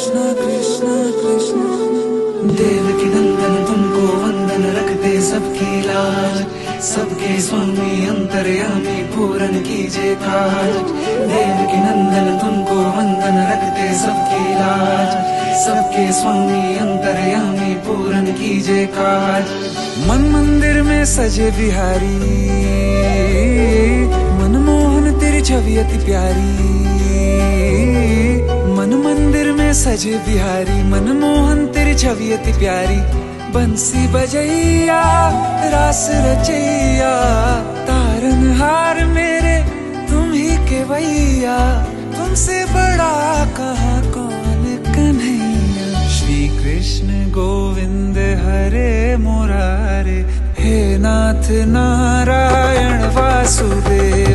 कृष्णा कृष्णा कृष्णा। देवकी नंदन तुमको वंदन, रखते सबकी लाज, सबके स्वामी अंतर्यामी पूरन कीजिए काज। देवकी नंदन तुमको वंदन, रखते सबकी लाज, सबके स्वामी अंतर्यामी पूरन कीजिए काज। मन मंदिर में सजे बिहारी, मनमोहन तेरी छवि अति प्यारी। मन मंदिर में सजे बिहारी, मनमोहन तेरी छवि अति प्यारी। बंसी बजैया रास रचैया, तारनहार मेरे तुम ही के भैया। तुमसे बड़ा कहाँ कौन कन्हैया। श्री कृष्ण गोविंद हरे मुरारे, हे नाथ नारायण वासुदेव।